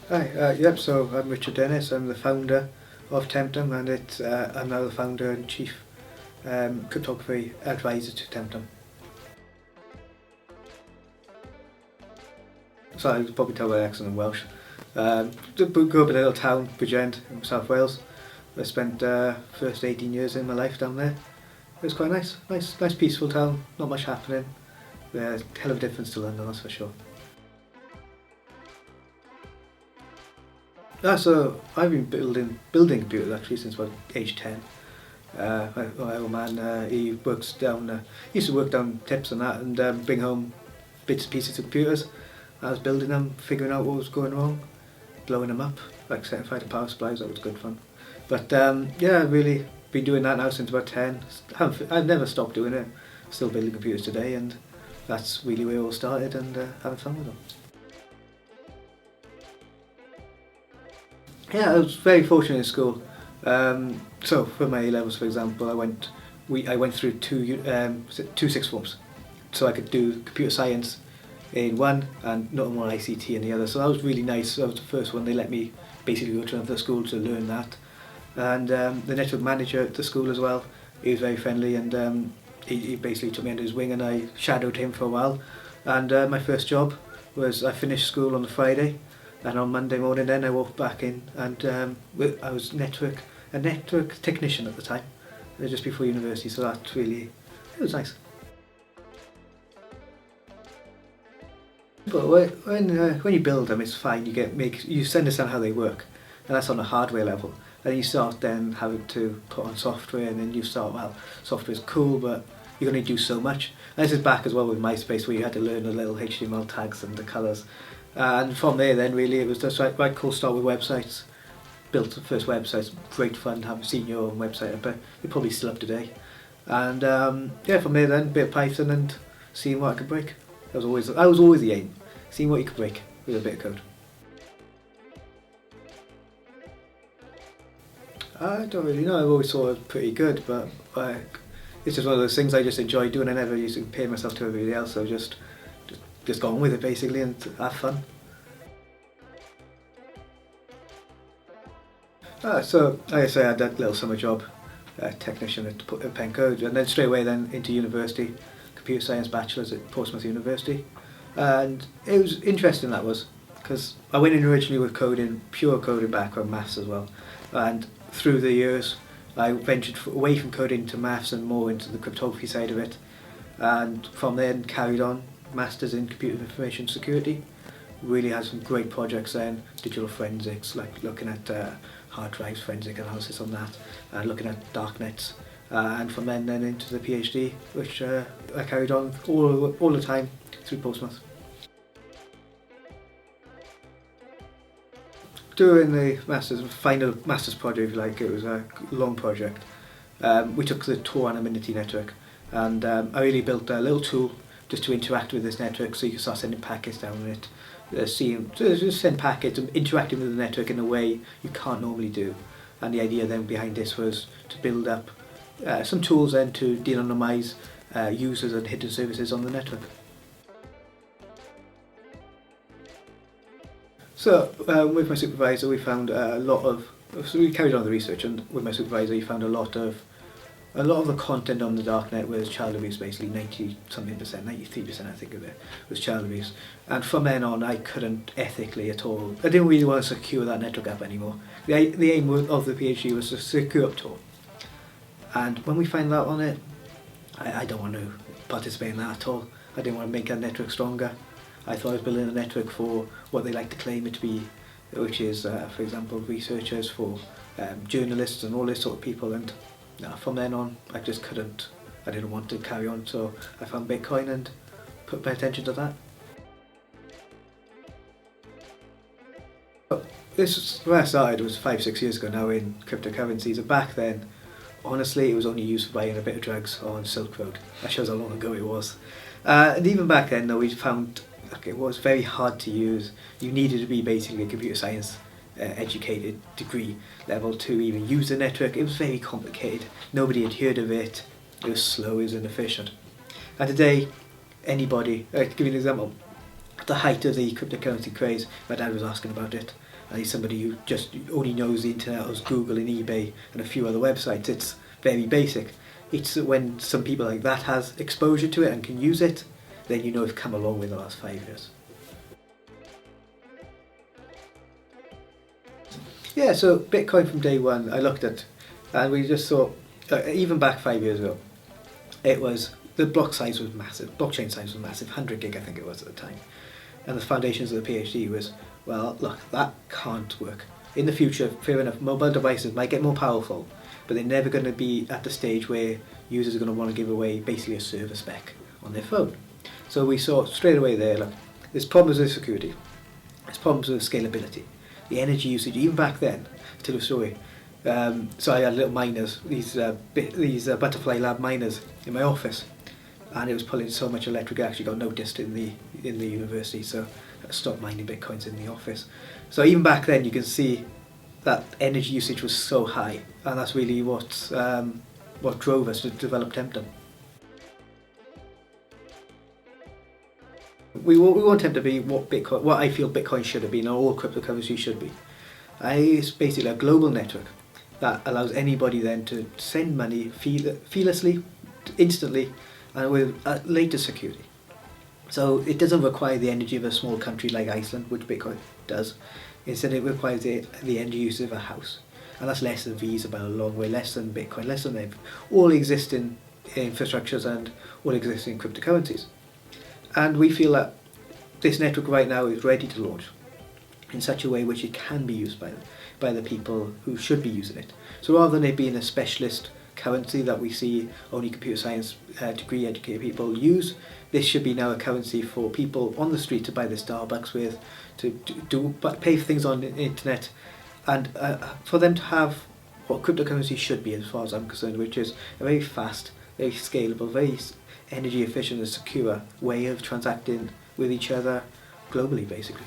Hi, yep, so I'm Richard Dennis, I'm the founder of Temtum, and I'm now the founder and chief cryptography advisor to Temtum. So I could probably tell by accent in Welsh. Grew up in a little town, Bridgend, in South Wales. I spent first 18 years in my life down there. It was quite nice peaceful town, not much happening. Hell of a difference to London, that's for sure. So I've been building computers actually since about age 10. My old man, he used to work down tips and that, and bring home bits and pieces of computers. I was building them, figuring out what was going wrong, blowing them up, like setting fire to power supplies. That was good fun. But yeah, I've really been doing that now since about 10. I've never stopped doing it. Still building computers today, and that's really where it all started, and having fun with them. Yeah, I was very fortunate in school. So for my A levels, for example, I went through two sixth forms, so I could do computer science in one and not more ICT in the other. So that was really nice. That was the first one. They let me basically go to another school to learn that, and the network manager at the school as well. He was very friendly, and he basically took me under his wing, and I shadowed him for a while. And my first job was I finished school on the Friday. And on Monday morning then I walked back in, and I was a network technician at the time, just before university, so it was nice. But when you build them, it's fine. You understand how they work, and that's on a hardware level. And you start then having to put on software, and then software's cool, but you can only do so much. And this is back as well with MySpace, where you had to learn the little HTML tags and the colours. And from there then really it was just quite cool. Start with websites, built the first websites, great fun having seen your own website, but you're probably still up to date. And yeah, from there then, a bit of Python and seeing what I could break. That was always the aim, seeing what you could break with a bit of code. I don't really know, I've always thought I was pretty good, but it's just one of those things I just enjoy doing. I never used to compare myself to everybody else, so just got on with it basically and have fun. So like I say, I had that little summer job, technician at Pencode, and then straight away then into university, computer science bachelor's at Portsmouth University, and it was interesting. That was because I went in originally with coding, pure coding background, maths as well, and through the years I ventured away from coding to maths and more into the cryptography side of it, and from then carried on masters in computer information security. Really had some great projects then, digital forensics, like looking at hard drives, forensic analysis on that, looking at darknets, and from then into the PhD, which I carried on all the time through Portsmouth. During the final masters project, like it was a long project, we took the Tor anonymity network, and I really built a little tool just to interact with this network, so you can start sending packets down it, just send packets and interacting with the network in a way you can't normally do. And the idea then behind this was to build up some tools then to de-anonymize users and hidden services on the network. So with my supervisor we found so we carried on the research, and with my supervisor he found a lot of the content on the darknet was child abuse, basically 90-something%, 93% I think of it was child abuse. And from then on I couldn't ethically at all, I didn't really want to secure that network up anymore. The aim of the PhD was to secure up Tor. And when we found out on it, I don't want to participate in that at all. I didn't want to make that network stronger. I thought I was building a network for what they like to claim it to be, which is, for example, researchers, for journalists and all this sort of people. And from then on, I didn't want to carry on, so I found Bitcoin and put my attention to that. Where I started was 5-6 years ago now in cryptocurrencies, and back then, honestly, it was only used for buying a bit of drugs on Silk Road. That shows how long ago it was. And even back then, though, we found it was very hard to use. You needed to be basically a computer science educated degree level to even use the network. It was very complicated. Nobody had heard of it. It was slow, it was inefficient. And today, anybody, to give you an example, at the height of the cryptocurrency craze, my dad was asking about it. and he's somebody who just only knows the internet as Google and eBay and a few other websites, it's very basic. It's when some people like that has exposure to it and can use it, then you know it's come a long way in the last 5 years. Yeah, so Bitcoin from day one, I looked at, and we just saw, even back 5 years ago, it was, the block size was massive, blockchain size was massive, 100 gig I think it was at the time. And the foundations of the PhD was, well, look, that can't work. In the future, fair enough, mobile devices might get more powerful, but they're never going to be at the stage where users are going to want to give away basically a server spec on their phone. So we saw straight away there, look, there's problems with security, there's problems with scalability, the energy usage, even back then, to tell you a story. So I had little miners, these Butterfly Lab miners in my office, and it was pulling so much electric, I actually got noticed in the university, so I stopped mining bitcoins in the office. So even back then you can see that energy usage was so high, and that's really what drove us to develop temtum. We want Temtum to be what I feel Bitcoin should have been, or all cryptocurrencies should be. It's basically a global network that allows anybody then to send money fearlessly, instantly, and with latest security. So it doesn't require the energy of a small country like Iceland, which Bitcoin does. Instead it requires the energy use of a house. And that's less than Visa by a long way, less than Bitcoin, less than all existing infrastructures and all existing cryptocurrencies. And we feel that this network right now is ready to launch in such a way which it can be used by the people who should be using it. So rather than it being a specialist currency that we see only computer science degree educated people use, this should be now a currency for people on the street to buy their Starbucks with, to pay for things on the internet, and for them to have what cryptocurrency should be as far as I'm concerned, which is a very fast, very scalable, very energy efficient and secure way of transacting with each other globally, basically.